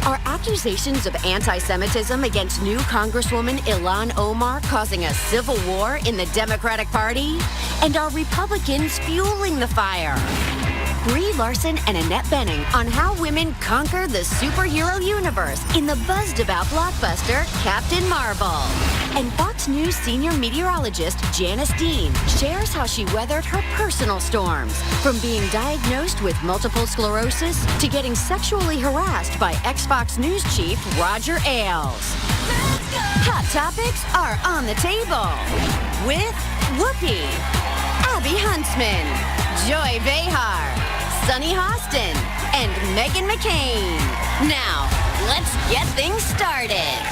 Are accusations of anti-Semitism against new Congresswoman Ilhan Omar causing a civil war in the Democratic Party? And are Republicans fueling the fire? Brie Larson and Annette on how women conquer the superhero universe in the buzzed-about blockbuster Captain Marvel. And Fox News senior meteorologist Janice shares how she weathered her personal storms, from being diagnosed with multiple sclerosis to getting sexually harassed by ex-Fox News chief Roger Ailes. Hot topics are on the table with Whoopi, Abby Huntsman, Joy Behar, Sunny Hostin, and Meghan McCain. Now, let's get things started.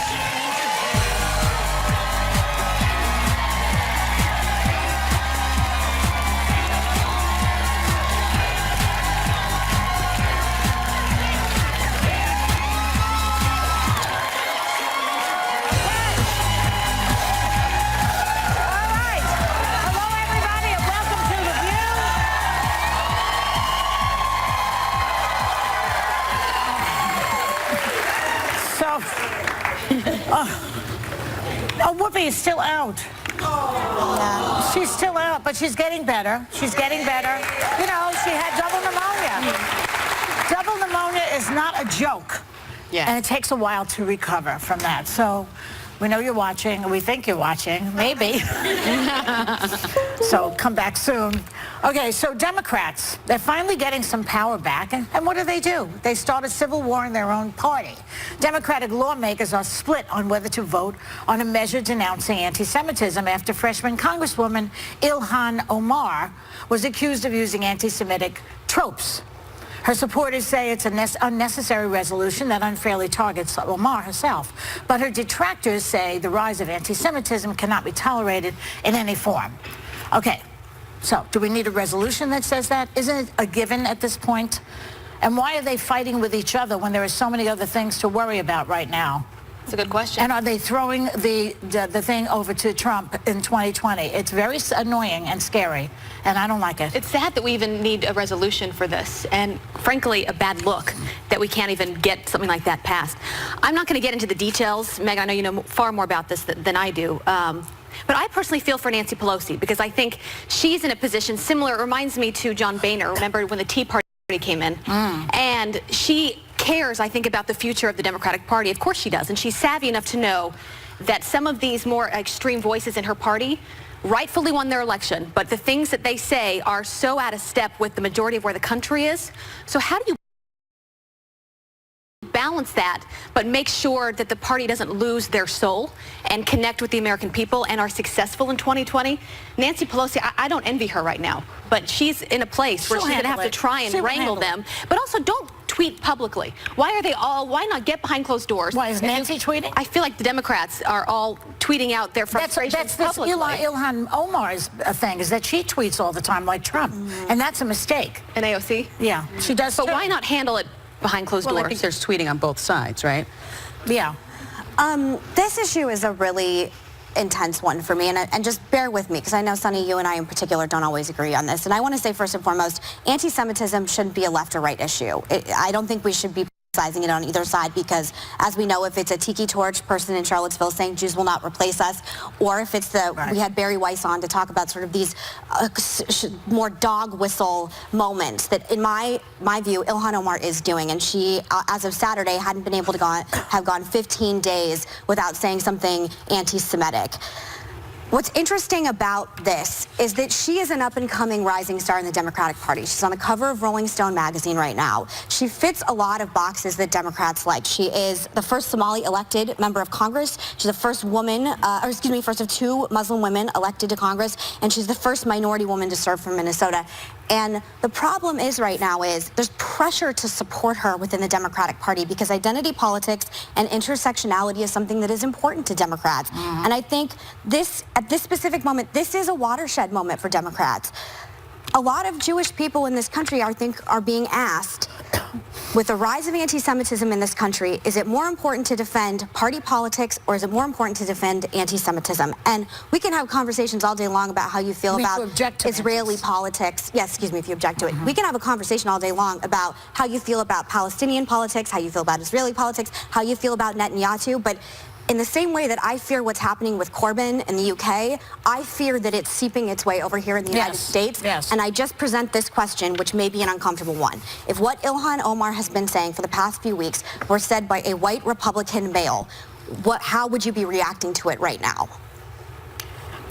Whoopi is still out. Oh. She's still out, but she's getting better. She's getting better. You know, she had double pneumonia. Double pneumonia is not a joke. Yeah. And it takes a while to recover from that. So we know you're watching. We think you're watching. Maybe. So come back soon. Okay, so Democrats, they're finally getting some power back. And what do? They start a civil war in their own party. Democratic lawmakers are split on whether to vote on a measure denouncing anti-Semitism after freshman Congresswoman Ilhan Omar was accused of using anti-Semitic tropes. Her supporters say it's an unnecessary resolution that unfairly targets Omar herself. But her detractors say the rise of anti-Semitism cannot be tolerated in any form. Okay, so do we need a resolution that says that? Isn't it a given at this point? And why are they fighting with each other when there are so many other things to worry about right now? That's a good question. And are they throwing the thing over to Trump in 2020? It's very annoying and scary, and I don't like it. It's sad that we even need a resolution for this, and frankly, a bad look that we can't even get something like that passed. I'm not going to get into the details. Meg, I know you know far more about this than I do. But I personally feel for Nancy Pelosi because I think she's in a position similar. It reminds me to John Boehner. Remember when the Tea Party came in? And she cares, I think, about the future of the Democratic Party. Of course she does. And she's savvy enough to know that some of these more extreme voices in her party rightfully won their election. But the things that they say are so out of step with the majority of where the country is. So how do you balance that, but make sure that the party doesn't lose their soul and connect with the American people and are successful in 2020? Nancy Pelosi, I don't envy her right now, but she's in a place where she's going to have to try and wrangle them. But also, don't tweet publicly. Why not get behind closed doors? Why is Nancy tweeting? I feel like the Democrats are all tweeting out their frustrations publicly. Ilhan Omar's thing is that she tweets all the time like Trump, and that's a mistake. And AOC? Yeah, she does. But why not handle it behind closed doors? I think there's tweeting on both sides, right? Yeah. This issue is a really intense one for me, and just bear with me, because I know, Sunny, you and I in particular don't always agree on this. And I want to say, first and foremost, anti-Semitism shouldn't be a left or right issue. I don't think we should be emphasizing it on either side, because as we know, if it's a tiki torch person in Charlottesville saying Jews will not replace us, or if it's we had Barry Weiss on to talk about sort of these more dog whistle moments that, in my view, Ilhan Omar is doing. And she, as of Saturday, hadn't been able to have gone 15 days without saying something anti-Semitic. What's interesting about this is that she is an up-and-coming rising star in the Democratic Party. She's on the cover of Rolling Stone magazine right now. She fits a lot of boxes that Democrats like. She is the first Somali elected member of Congress. She's the first woman, first of two Muslim women elected to Congress, and she's the first minority woman to serve from Minnesota. And the problem is right now is there's pressure to support her within the Democratic Party because identity politics and intersectionality is something that is important to Democrats. And I think at this specific moment, this is a watershed moment for Democrats. A lot of Jewish people in this country, I think, are being asked, with the rise of anti-Semitism in this country, is it more important to defend party politics or is it more important to defend anti-Semitism? And we can have conversations all day long about how you feel about Israeli politics. Yes, excuse me if you object to it. We can have a conversation all day long about how you feel about Palestinian politics, how you feel about Israeli politics, how you feel about Netanyahu, but in the same way that I fear what's happening with Corbyn in the UK, I fear that it's seeping its way over here in the United States. Yes. And I just present this question, which may be an uncomfortable one. If what Ilhan Omar has been saying for the past few weeks were said by a white Republican male, how would you be reacting to it right now?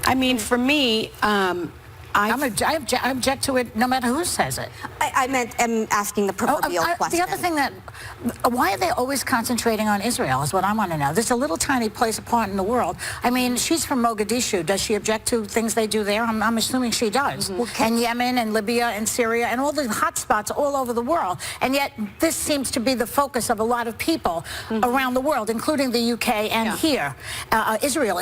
I mean, for me, I object to it no matter who says it. I'm asking the proverbial question. The other thing why are they always concentrating on Israel is what I want to know. There's a little tiny place apart in the world. I mean, she's from Mogadishu. Does she object to things they do there? I'm assuming she does. And Yemen and Libya and Syria and all the hot spots all over the world. And yet this seems to be the focus of a lot of people around the world, including the UK and here. Israel.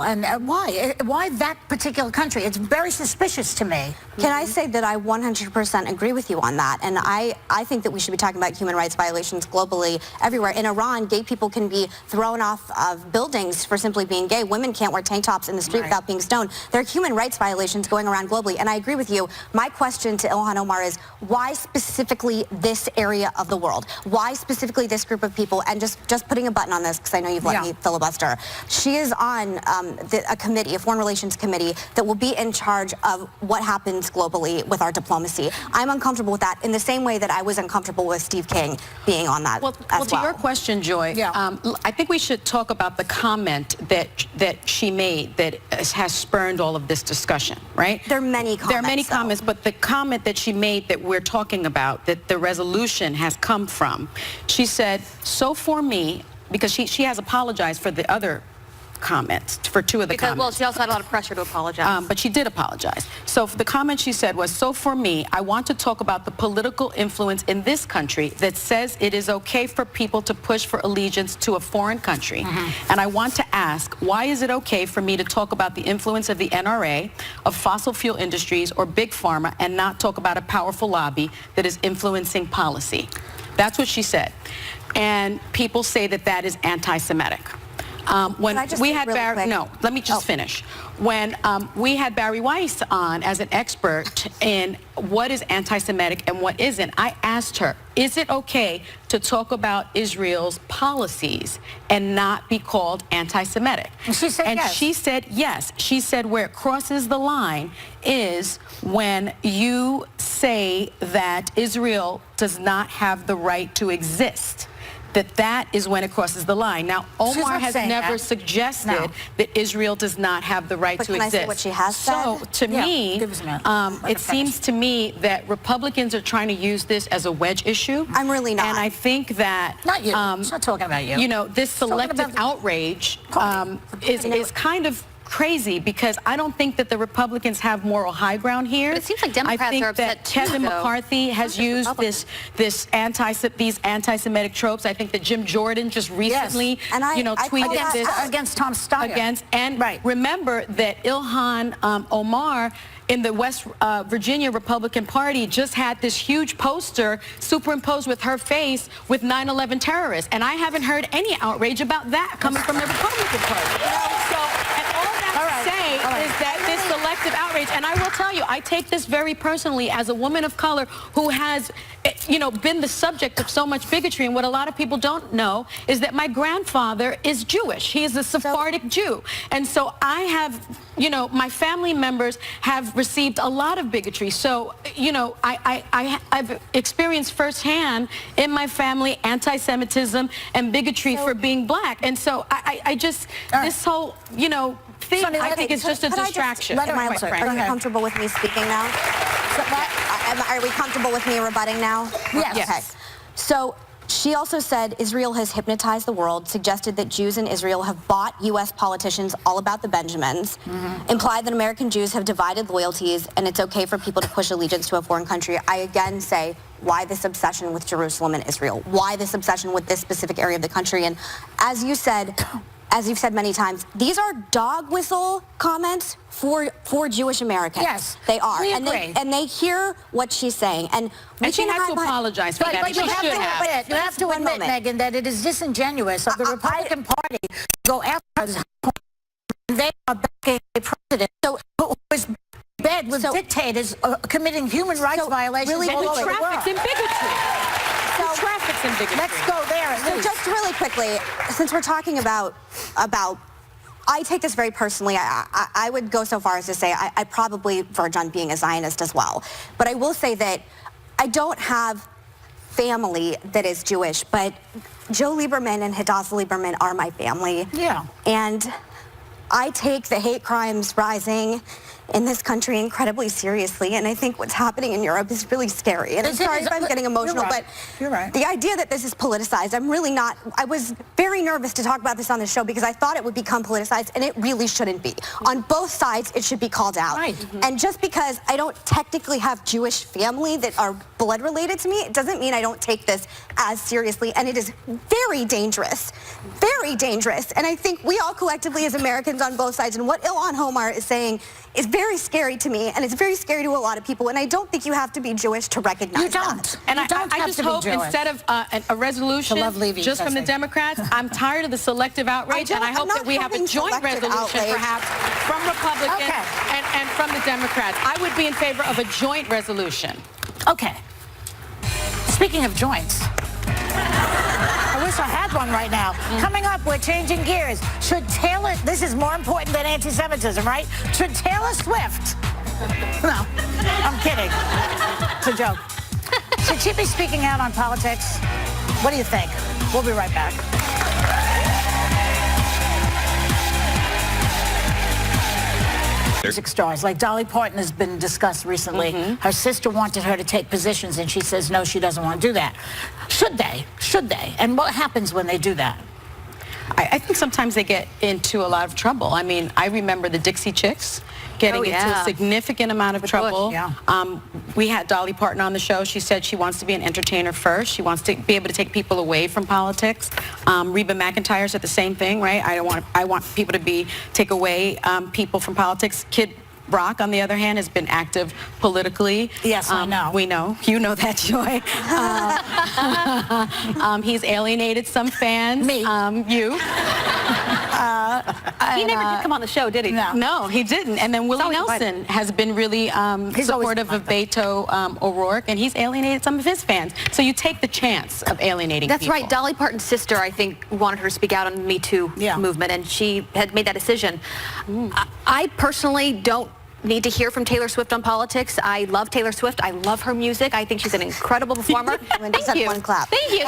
And why? Why that particular country? It's very suspicious to me. Can I say that I 100% agree with you on that? And I think that we should be talking about human rights violations globally, everywhere. In Iran, gay people can be thrown off of buildings for simply being gay. Women can't wear tank tops in the street without being stoned. There are human rights violations going around globally. And I agree with you. My question to Ilhan Omar is, why specifically this area of the world? Why specifically this group of people? And just putting a button on this, because I know you've let me filibuster. She is on a committee, a foreign relations committee, that will be in charge of what happens globally with our diplomacy. I'm uncomfortable with that in the same way that I was uncomfortable with Steve King being on that as well. To your question, Joy, I think we should talk about the comment that she made that has spurned all of this discussion, right? There are many comments. There are many comments, but the comment that she made that we're talking about, that the resolution has come from, she said, so for me, because she has apologized for the other comments, for two of the comments. Well, she also had a lot of pressure to apologize. But she did apologize. So the comment she said was, so for me, I want to talk about the political influence in this country that says it is okay for people to push for allegiance to a foreign country. And I want to ask, why is it okay for me to talk about the influence of the NRA, of fossil fuel industries, or big pharma, and not talk about a powerful lobby that is influencing policy? That's what she said. And people say that that is anti-Semitic. When we had Barry, no, let me just finish. When we had Barry Weiss on as an expert in what is anti-Semitic and what isn't, I asked her, is it okay to talk about Israel's policies and not be called anti-Semitic? And she said yes. She said yes. She said where it crosses the line is when you say that Israel does not have the right to exist. That is when it crosses the line. Now, Omar has never suggested that Israel does not have the right to exist. Can I say what she has said? So, to me, it seems to me that Republicans are trying to use this as a wedge issue. I'm really not. And I think that... Not you. She's not talking about you. You know, this selective outrage is kind of crazy, because I don't think that the Republicans have moral high ground here. But it seems like Democrats are upset too, Kevin McCarthy has used these anti-Semitic tropes. I think that Jim Jordan just recently, tweeted this against Tom Steyer. Remember that Ilhan Omar in the West Virginia Republican Party just had this huge poster superimposed with her face with 9/11 terrorists, and I haven't heard any outrage about that coming from the Republican Party. Is that this selective outrage, and I will tell you, I take this very personally as a woman of color who has, been the subject of so much bigotry. And what a lot of people don't know is that my grandfather is Jewish. He is a Sephardic Jew, and so I have, my family members have received a lot of bigotry. So, I've experienced firsthand in my family anti-Semitism and bigotry for being black, and so I just this whole thing, I think it's just a distraction. Are you comfortable with me speaking now? Are we comfortable with me rebutting now? Yes. Okay. So she also said Israel has hypnotized the world, suggested that Jews in Israel have bought U.S. politicians all about the Benjamins, implied that American Jews have divided loyalties, and it's okay for people to push allegiance to a foreign country. I again say, why this obsession with Jerusalem and Israel? Why this obsession with this specific area of the country? And as you said, as you've said many times, these are dog whistle comments for Jewish Americans. Yes, they are. we and agree. they hear what she's saying. And we she can has to apologize for that. But you She should have. But you have to One admit, moment. Megan, that it is disingenuous of the Republican Party to go after us. They are backing a president who is in bed with dictators committing human rights violations really all over the world. Traffics and bigotry. Traffics and bigotry. Let's go there at So least. just really quickly, since we're talking about, I take this very personally. I would go so far as to say I probably verge on being a Zionist as well. But I will say that I don't have family that is Jewish, but Joe Lieberman and Hadassah Lieberman are my family. Yeah. And I take the hate crimes rising in this country incredibly seriously, and I think what's happening in Europe is really scary. And I'm sorry if I'm getting emotional, but you're right. the idea that this is politicized, I'm really not. I was very nervous to talk about this on the show because I thought it would become politicized, and it really shouldn't be. On both sides, it should be called out. Right. And just because I don't technically have Jewish family that are blood related to me, it doesn't mean I don't take this as seriously, and it is very dangerous. Very dangerous. And I think we all collectively as Americans on both sides, and what Ilhan Omar is saying is very scary to me, and it's very scary to a lot of people, and I don't think you have to be Jewish to recognize You don't. that. And You I don't have just to be hope Jewish. instead of a resolution To love Levy, just from the that's right. Democrats, I'm tired of the selective outrage, and I hope that we have a joint resolution perhaps from Republicans and from the Democrats. I would be in favor of a joint resolution. Okay. Speaking of joints, I wish I had one right now. Coming up, we're changing gears. Should Taylor, this is more important than anti-Semitism, right? Should Taylor Swift, no, I'm kidding. It's a joke. Should she be speaking out on politics? What do you think? We'll be right back. Music stars like Dolly Parton has been discussed recently. Her sister wanted her to take positions, and she says no, she doesn't want to do that. Should they? Should they? And what happens when they do that? I think sometimes they get into a lot of trouble. I mean, I remember the Dixie Chicks getting into a significant amount of trouble. We had Dolly Parton on the show. She said she wants to be an entertainer first. She wants to be able to take people away from politics. Reba McEntire said the same thing, right? I want people to take away people from politics. Kid Rock, on the other hand, has been active politically. Yes, I know. We know. You know that, Joy. He's alienated some fans. Me. You. He never did come on the show, did he? No, he didn't. And then Willie Nelson has been really supportive of Beto O'Rourque, and he's alienated some of his fans. So you take the chance of alienating That's people. right. Dolly Parton's sister, I think, wanted her to speak out on the Me Too movement, and she had made that decision. I personally don't need to hear from Taylor Swift on politics. I love Taylor Swift. I love her music. I think she's an incredible performer. Thank you. One clap. Thank you.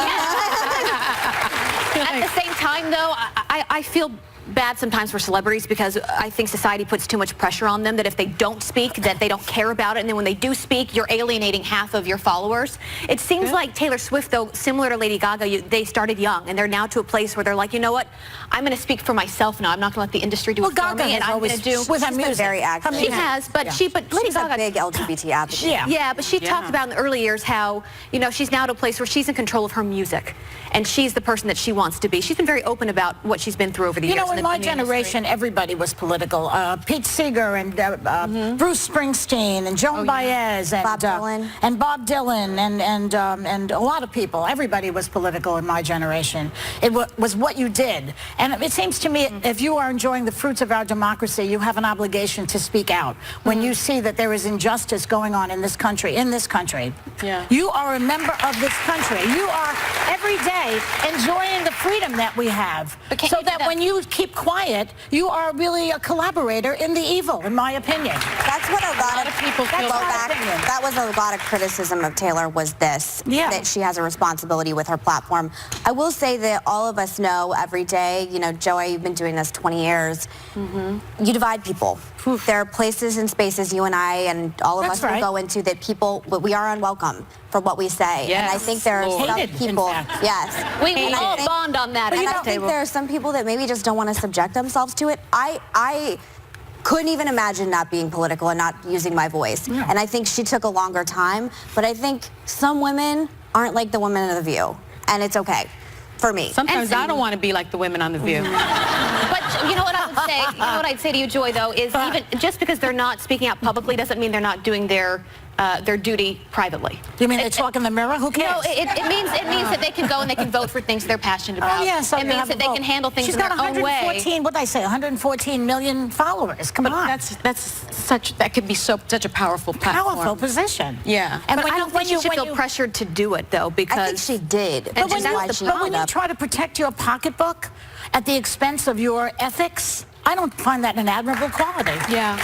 At the same time, though, I feel bad sometimes for celebrities because I think society puts too much pressure on them that if they don't speak, that they don't care about it, and then when they do speak, you're alienating half of your followers. It seems like Taylor Swift, though, similar to Lady Gaga, they started young, and they're now to a place where they're like, you know what, I'm going to speak for myself now. I'm not going to let the industry do it for me, and I'm going to do. With her music, very active. She has, but Lady Gaga, a big LGBT advocate. Yeah, but she talked about in the early years how, she's now at a place where she's in control of her music, and she's the person that she wants to be. She's been very open about what she's been through over the years. In my generation, everybody was political. Pete Seeger and Bruce Springsteen and Joan Baez and Bob Dylan. And Bob Dylan and a lot of people. Everybody was political in my generation. It was what you did. And it seems to me, if you are enjoying the fruits of our democracy, you have an obligation to speak out when you see that there is injustice going on in this country. You are a member of this country. You are every day enjoying the freedom that we have. So that when you keep quiet, you are really a collaborator in the evil, in my opinion. That's what a lot of people feel back. That was a lot of criticism of Taylor, was this, that she has a responsibility with her platform. I will say that all of us know every day, Joey, you've been doing this 20 years, you divide people. There are places and spaces you and I and all of us will go into that we are unwelcome for what we say. And I think there are some people, we all bond on that. And I think there are some people that maybe just don't want to subject themselves to it. I couldn't even imagine not being political and not using my voice. And I think she took a longer time, but I think some women aren't like the women of The View, and it's okay. for me. Sometimes I don't want to be like the women on The View. But you know what I would say? You know what I'd say to you, Joy, though, is even just because they're not speaking out publicly doesn't mean they're not doing their duty privately. You mean they talk in the mirror? Who cares? No, it means that they can go and they can vote for things they're passionate about. Oh, yeah, so it means that they can handle things She's in their got own way. 114, what did I say, 114 million followers. Come on. That could be such a powerful platform. Powerful position. Yeah. And But when I you, don't when think she you, should when feel you, pressured to do it, though, because... I think she did. but when, That's why you, she but wound when you up. try to protect your pocketbook at the expense of your ethics, I don't find that an admirable quality. Yeah.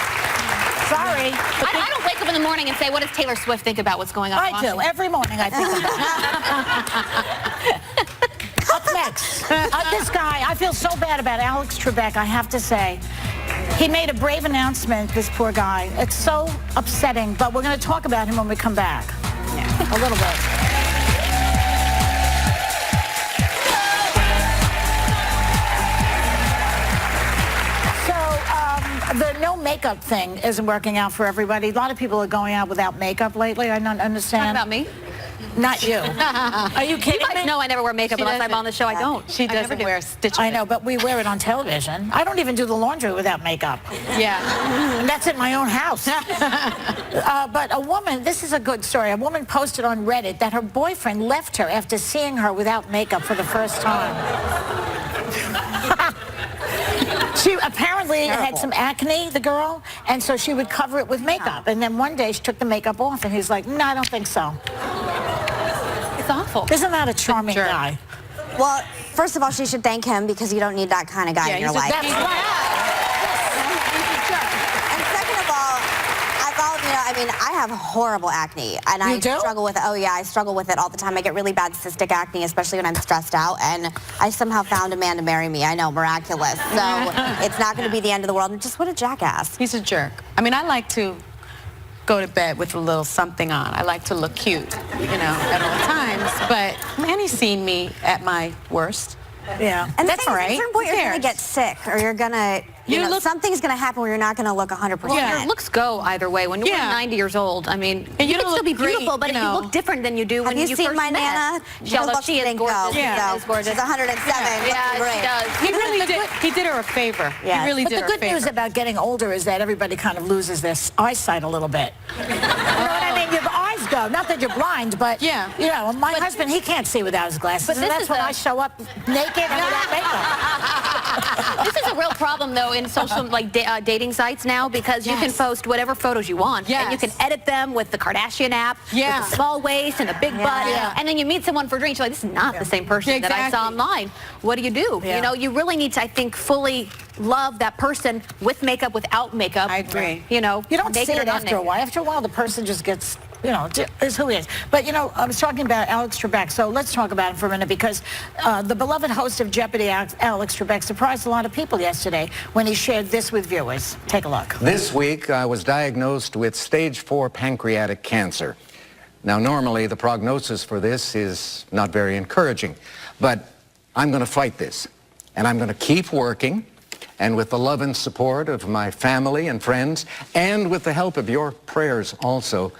Sorry. I don't wake up in the morning and say, what does Taylor Swift think about what's going on in I do. Washington? Every morning I think about it. Up next, this guy, I feel so bad about Alex Trebek, I have to say. He made a brave announcement, this poor guy. It's so upsetting, but we're going to talk about him when we come back. Yeah. A little bit. The no makeup thing isn't working out for everybody. A lot of people are going out without makeup lately. I don't understand. Talking about me? Not you. Are you kidding You guys me? know I never wear makeup unless I'm on the show. I don't. She doesn't wear a stitch of I it. know, but we wear it on television. I don't even do the laundry without makeup. Yeah. And that's in my own house. But a woman, this is a good story. A woman posted on Reddit that her boyfriend left her after seeing her without makeup for the first time. She apparently had some acne, the girl, and so she would cover it with makeup. And then one day she took the makeup off, and he's like, no, I don't think so. It's awful. Isn't that a charming Sure. guy? Well, first of all, she should thank him because you don't need that kind of guy in your life. That's right. And second of all, I mean, I have horrible acne, and I struggle with it. Oh yeah, I struggle with it all the time. I get really bad cystic acne, especially when I'm stressed out, and I somehow found a man to marry me. I know, miraculous. So it's not going to be the end of the world. And just what a jackass. He's a jerk. I mean, I like to go to bed with a little something on. I like to look cute, you know, at all times. But man, he's seen me at my worst. Yeah. And That's the thing all is, right. at a certain point, Who you're going to cares? get sick, or you're going to, you know, something's going to happen where you're not going to look 100%. Well, your looks go either way. When you're 90 years old, I mean, And you you can don't still be look great, beautiful, but you if know. you look different than you do when Have you you seen first my met. Nana? Although she is gorgeous. Yeah. She is gorgeous. She's 107. Yeah, looking great. she does. He really did. He did her a favor. Yes. He really But did the her a good favor. news about getting older is that everybody kind of loses their eyesight a little bit. You know what I mean? Your eyes go. Not that you're blind, but, Yeah. you know, my husband, he can't see without his glasses. But And this that's is when a- I show up naked and without makeup. This is a real problem, though, in social dating sites now, because you can post whatever photos you want, and you can edit them with the Kardashian app, with the small waist and the big butt, and then you meet someone for drinks, you're like, this is not the same person that I saw online. What do? You know, you really need to, I think, fully love that person with makeup, without makeup. I agree. You know, You don't see naked or it not after a naked. while. After a while, the person just gets, you know, is who he is. But, you know, I was talking about Alex Trebek, so let's talk about him for a minute, because the beloved host of Jeopardy, Alex Trebek, surprised a lot of people yesterday when he shared this with viewers. Take a look. This week, I was diagnosed with stage 4 pancreatic cancer. Now, normally, the prognosis for this is not very encouraging, but I'm going to fight this, and I'm going to keep working, and with the love and support of my family and friends, and with the help of your prayers also,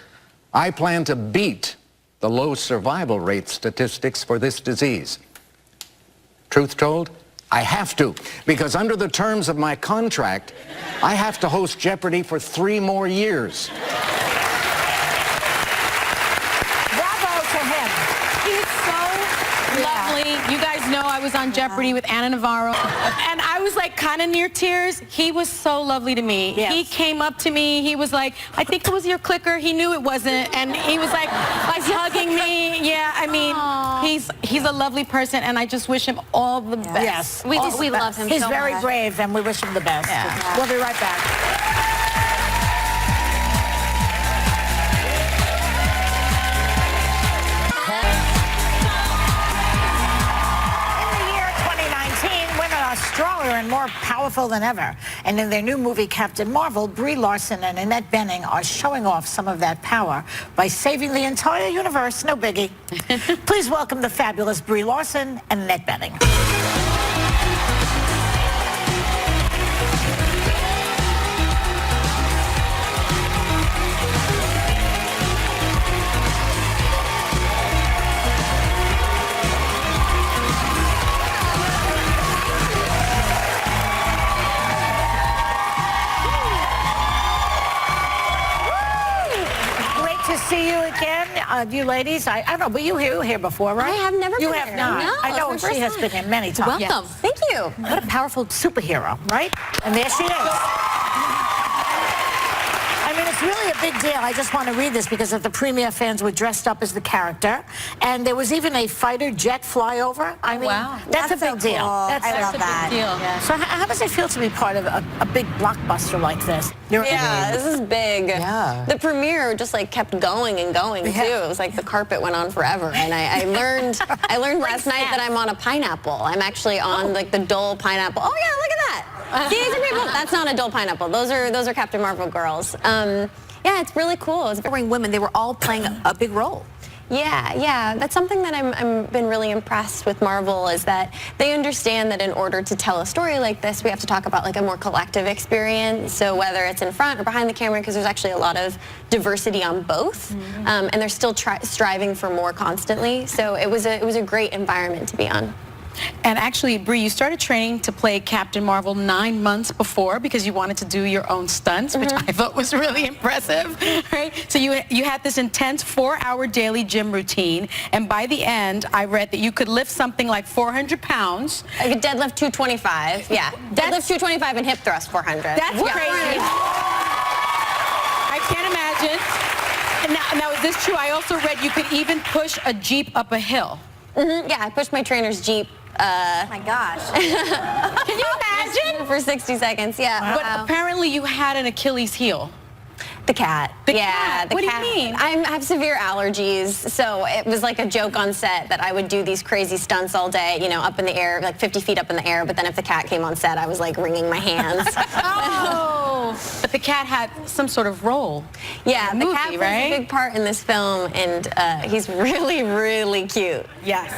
I plan to beat the low survival rate statistics for this disease. Truth told, I have to, because under the terms of my contract, I have to host Jeopardy for 3 more years. Bravo to him. He's so lovely. You guys know I was on Jeopardy with Anna Navarro, and I was like kind of near tears. He was so lovely to me. Yes. He came up to me. He was like, I think it was your clicker. He knew it wasn't, and he was like hugging me. Yeah, I mean, he's a lovely person, and I just wish him all the best. Yes. We love him He's so very much. brave, and we wish him the best. Yeah. We'll be right back. Stronger and more powerful than ever. And in their new movie, Captain Marvel, Brie Larson and Annette are showing off some of that power by saving the entire universe. No biggie. Please welcome the fabulous Brie Larson and Annette Bening. you ladies, I don't know, but you were here before, right? I have never you been have here. not. No, I know it's my she first has been here many times. Welcome. Thank you. What a powerful superhero, right? And there she is. I mean, it's really a big deal. I just want to read this because of the premiere fans were dressed up as the character. And there was even a fighter jet flyover. I mean, wow. that's a big so deal. cool. I love that. Yeah. So how does it feel to be part of a big blockbuster like this? Yeah, this is big. Yeah. The premiere just like kept going and going too. It was like the carpet went on forever. And I learned last night that I'm on a pineapple. I'm actually on like the Dole pineapple. Oh yeah, look at that. See, these are people. That's not a Dole pineapple. Those are Captain Marvel girls. Yeah, it's really cool. It's Wearing women, they were all playing a big role. Yeah. That's something that I'm been really impressed with Marvel is that they understand that in order to tell a story like this, we have to talk about like a more collective experience. So whether it's in front or behind the camera, because there's actually a lot of diversity on both, and they're still striving for more constantly. So it was a great environment to be on. And actually, Brie, you started training to play Captain Marvel 9 months before because you wanted to do your own stunts, which I thought was really impressive, right? So you had this intense 4-hour daily gym routine, and by the end, I read that you could lift something like 400 pounds. I could deadlift 225. Yeah, deadlift 225 and hip thrust 400. That's crazy. I can't imagine. And now, is this true? I also read you could even push a Jeep up a hill. Yeah, I pushed my trainer's Jeep. Oh my gosh. Can you imagine? For 60 seconds, yeah. But apparently you had an Achilles heel. The cat. The yeah, cat. The What cat. do you mean? I have severe allergies, so it was like a joke on set that I would do these crazy stunts all day, you know, up in the air, like 50 feet up in the air, but then if the cat came on set, I was like wringing my hands. Oh, but the cat had some sort of role. Yeah, in the movie, cat plays right? a big part in this film, and he's really, really cute. Yes.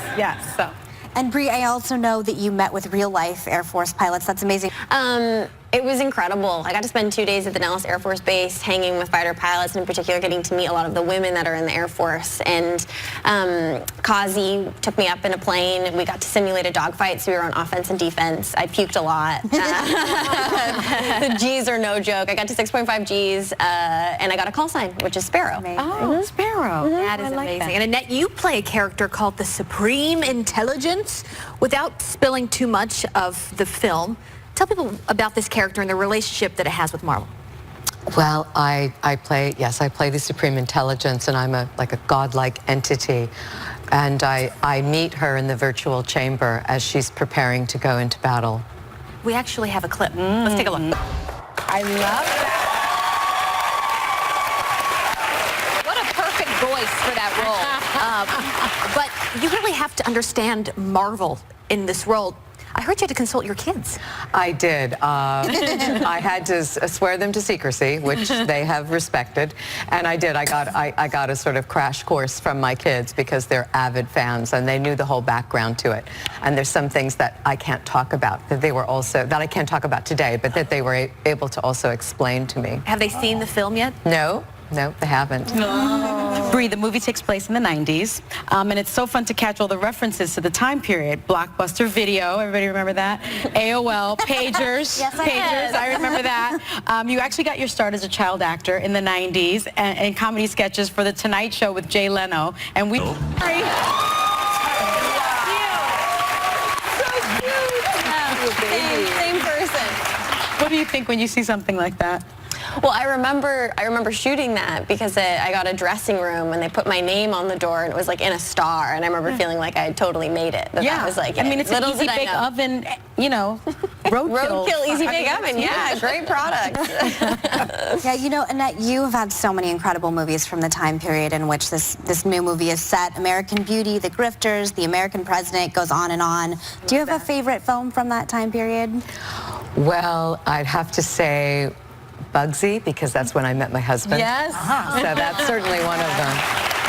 So. And Brie, I also know that you met with real-life Air Force pilots. That's amazing. It was incredible. I got to spend 2 days at the Nellis Air Force Base hanging with fighter pilots, and in particular getting to meet a lot of the women that are in the Air Force. And Kazi took me up in a plane. We got to simulate a dogfight, so we were on offense and defense. I puked a lot. The G's are no joke. I got to 6.5 G's, and I got a call sign, which is Sparrow. Oh, Sparrow. That is amazing. And Annette, you play a character called the Supreme Intelligence. Without spilling too much of the film, tell people about this character and the relationship that it has with Marvel. Well, I play the Supreme Intelligence, and I'm like a godlike entity. And I meet her in the virtual chamber as she's preparing to go into battle. We actually have a clip. Let's take a look. I love that. What a perfect voice for that role. But you really have to understand Marvel in this role. I heard you had to consult your kids. I did. I had to swear them to secrecy, which they have respected, and I did. I got a sort of crash course from my kids because they're avid fans and they knew the whole background to it. And there's some things that I can't talk about that I can't talk about today, but that they were able to also explain to me. Have they seen the film yet? No, they haven't. Brie, the movie takes place in the 90s, and it's so fun to catch all the references to the time period. Blockbuster Video, everybody remember that? AOL, pagers, Yes, I pagers, did. I remember that. You actually got your start as a child actor in the 90s and comedy sketches for The Tonight Show with Jay Leno, and we... Brie. Same person. What do you think when you see something like that? Well, I remember shooting that because I got a dressing room and they put my name on the door and it was like in a star, and I remember feeling like I had totally made it. That was like, I mean, it's an little easy did I bake know. oven, you know, roadkill. Roadkill easy bake oven. Yeah, great product. Yeah, you know, Annette, you have had so many incredible movies from the time period in which this new movie is set. American Beauty, The Grifters, The American President, goes on and on. Do you have a favorite film from that time period? Well, I'd have to say Bugsy, because that's when I met my husband. Yes. So that's certainly one of them.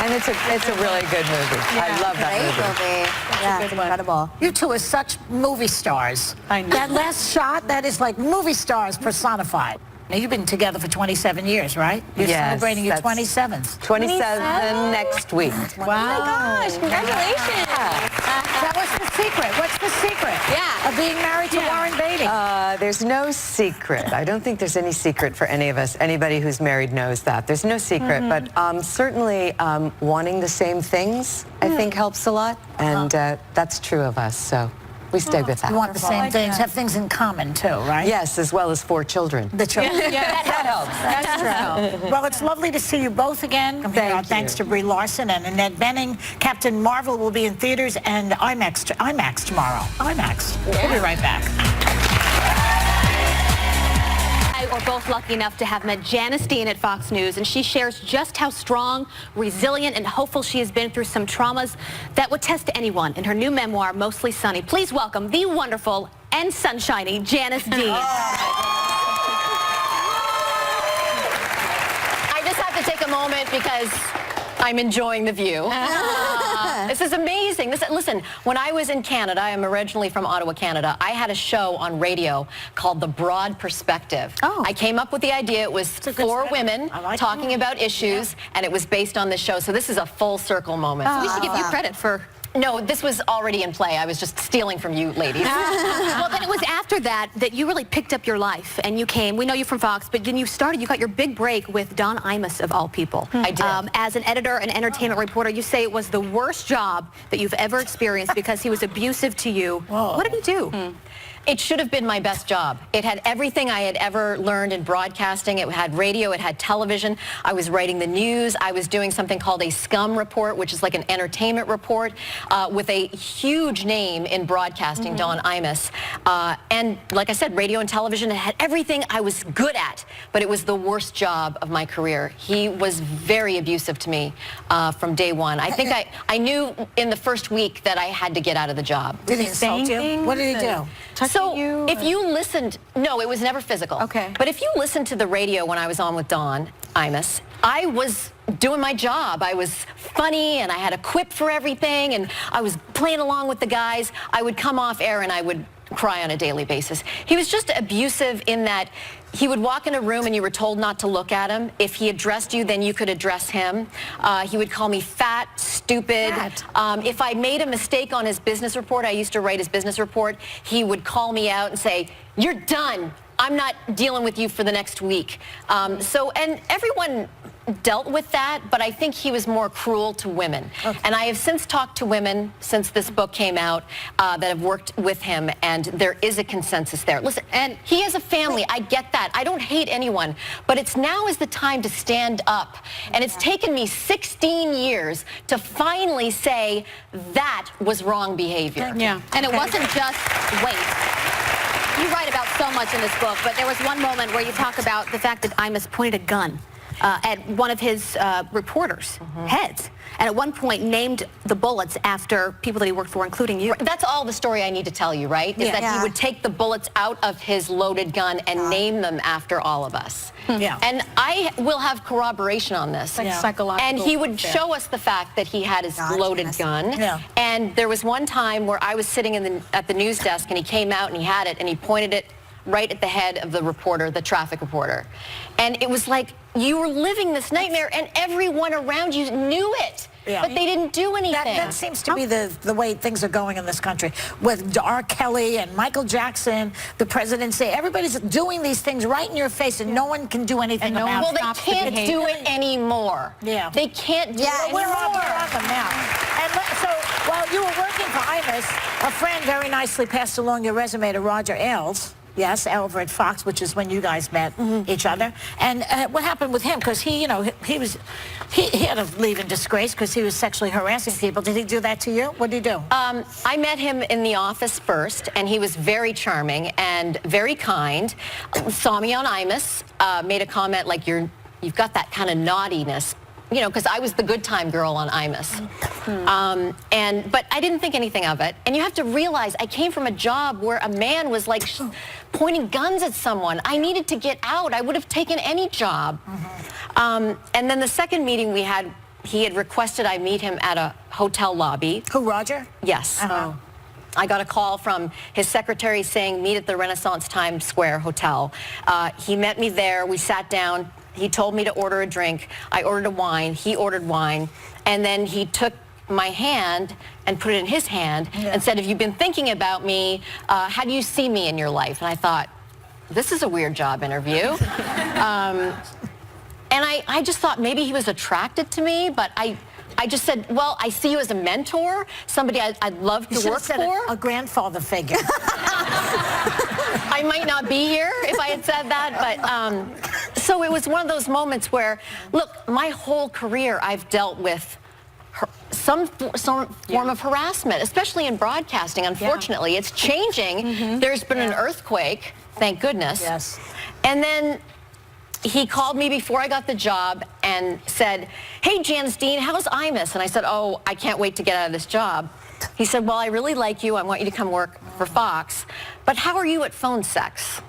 And it's a really good movie. I love that Great movie. Yeah, it's incredible. You two are such movie stars. I know. That last shot, that is like movie stars personified. Now, you've been together for 27 years, right? You're Yes, celebrating your that's- 27th. 27 next week. Oh my gosh, congratulations. Now, what's the secret? What's the secret? Yeah. Of being married to Warren Beatty. there's no secret. I don't think there's any secret for any of us. Anybody who's married knows that. There's no secret, but certainly wanting the same things, I think, helps a lot, and that's true of us, so we stay with that. You want the same things, have things in common too, right? Yes, as well as 4 children. The children. Yeah, That helps. That's true. Well, it's lovely to see you both again. Thanks to Brie Larson and Annette Bening. Captain Marvel will be in theaters and IMAX tomorrow. IMAX. We'll be right back. We're both lucky enough to have met Janice at Fox News, and she shares just how strong, resilient, and hopeful she has been through some traumas that would test anyone in her new memoir, Mostly Sunny. Please welcome the wonderful and sunshiny Janice Dean. I just have to take a moment because I'm enjoying the view. This is amazing. Listen, when I was in Canada, I'm originally from Ottawa, Canada, I had a show on radio called The Broad Perspective. Oh. I came up with the idea. It was 4 women talking about issues, and it was based on this show. So this is a full circle moment. We should give you credit for... No, this was already in play. I was just stealing from you ladies. Well, then it was after that you really picked up your life, and you came. We know you from Fox, but then you got your big break with Don Imus, of all people. I did. As an editor and entertainment reporter, you say it was the worst job that you've ever experienced because he was abusive to you. Whoa. What did he do? It should have been my best job. It had everything I had ever learned in broadcasting. It had radio, it had television. I was writing the news. I was doing something called a scum report, which is like an entertainment report, with a huge name in broadcasting, Don Imus. And like I said, radio and television, it had everything I was good at, but it was the worst job of my career. He was very abusive to me from day one. I think I knew in the first week that I had to get out of the job. Did he insult you? What did he do? So if you listened, no, it was never physical. Okay. But if you listened to the radio when I was on with Don Imus, I was doing my job. I was funny, and I had a quip for everything, and I was playing along with the guys. I would come off air and I would cry on a daily basis. He was just abusive in that he would walk in a room and you were told not to look at him. If he addressed you, then you could address him. He would call me fat, stupid. If I made a mistake on his business report, I used to write his business report, he would call me out and say, "You're done. I'm not dealing with you for the next week." And everyone dealt with that, but I think he was more cruel to women. And I have since talked to women since this book came out that have worked with him, and there is a consensus there. Listen, and he has a family. I get that. I don't hate anyone, but now is the time to stand up. And it's taken me 16 years to finally say that was wrong behavior. Yeah. And it wasn't just weight. You write about so much in this book, but there was one moment where you talk about the fact that Imus pointed a gun at one of his reporters' heads, and at one point named the bullets after people that he worked for, including you. That's all the story I need to tell you, right? Is that he would take the bullets out of his loaded gun and name them after all of us. And I will have corroboration on this. Psychological. And he would show us the fact that he had his loaded gun. And there was one time where I was sitting at the news desk, and he came out and he had it, and he pointed it right at the head of the reporter, the traffic reporter. And it was like you were living this nightmare, and everyone around you knew it. But they didn't do anything. That seems to be the way things are going in this country. With R. Kelly and Michael Jackson, the presidency, everybody's doing these things right in your face, and no one can do anything about it. Well, they can't do it anymore. They can't do it anymore. We're on them now. And so while you were working for Imus, a friend very nicely passed along your resume to Roger Ailes. Yes, over at Fox, which is when you guys met each other. And what happened with him? Because he had to leave in disgrace because he was sexually harassing people. Did he do that to you? What did he do? I met him in the office first, and he was very charming and very kind. Saw me on Imus, made a comment like, you've got that kind of naughtiness. You know, because I was the good time girl on Imus. But I didn't think anything of it. And you have to realize I came from a job where a man was like pointing guns at someone. I needed to get out. I would have taken any job. And then the second meeting we had, he had requested I meet him at a hotel lobby. Who, Roger? Yes. I got a call from his secretary saying, meet at the Renaissance Times Square Hotel. He met me there. We sat down. He told me to order a drink. I ordered a wine. He ordered wine. And then he took my hand and put it in his hand and said, have you been thinking about me? How do you see me in your life? And I thought, this is a weird job interview. And I just thought maybe he was attracted to me, but I just said, well, I see you as a mentor, somebody I'd love to work for. A grandfather figure. I might not be here if I had said that, but so it was one of those moments where, look, my whole career I've dealt with some form of harassment, especially in broadcasting. Unfortunately, it's changing. There's been an earthquake, thank goodness. Yes. And then he called me before I got the job and said, hey, Janice Dean, how's Imus? And I said, oh, I can't wait to get out of this job. He said, well, I really like you. I want you to come work for Fox. But how are you at phone sex?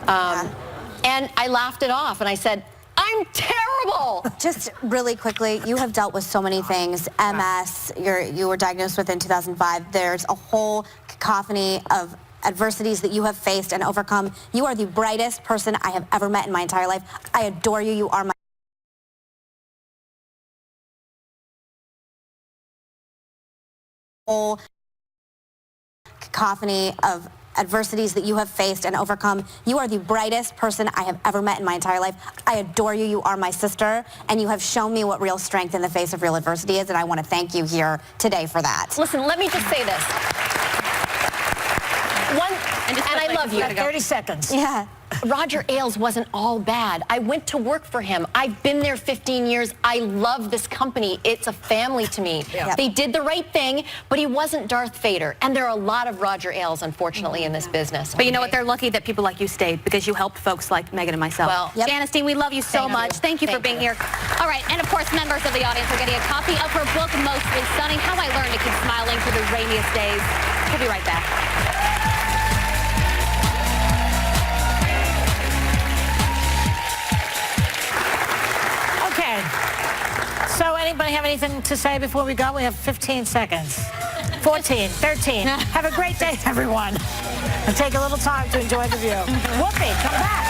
And I laughed it off and I said, I'm terrible. Just really quickly, you have dealt with so many things. MS, you were diagnosed with in 2005. There's a whole cacophony of adversities that you have faced and overcome. You are the brightest person I have ever met in my entire life. I adore you. You are my whole cacophony of adversities that you have faced and overcome. You are the brightest person I have ever met in my entire life. I adore you. You are my sister, and you have shown me what real strength in the face of real adversity is, and I want to thank you here today for that. Listen, let me just say this. And I love you. 30 seconds. Yeah. Roger Ailes wasn't all bad. I went to work for him. I've been there 15 years. I love this company. It's a family to me. Yeah. They did the right thing, but he wasn't Darth Vader. And there are a lot of Roger Ailes, unfortunately, in this business. But you know what? They're lucky that people like you stayed because you helped folks like Megan and myself. Well, Yep. Janice Dean, we love you so much. Thank you for being here. All right, and of course, members of the audience are getting a copy of her book, Mostly Stunning, How I Learned to Keep Smiling Through the Rainiest Days. We'll be right back. Okay. So anybody have anything to say before we go? We have 15 seconds. 14, 13. Have a great day, everyone. And take a little time to enjoy the view. Whoopi, come back.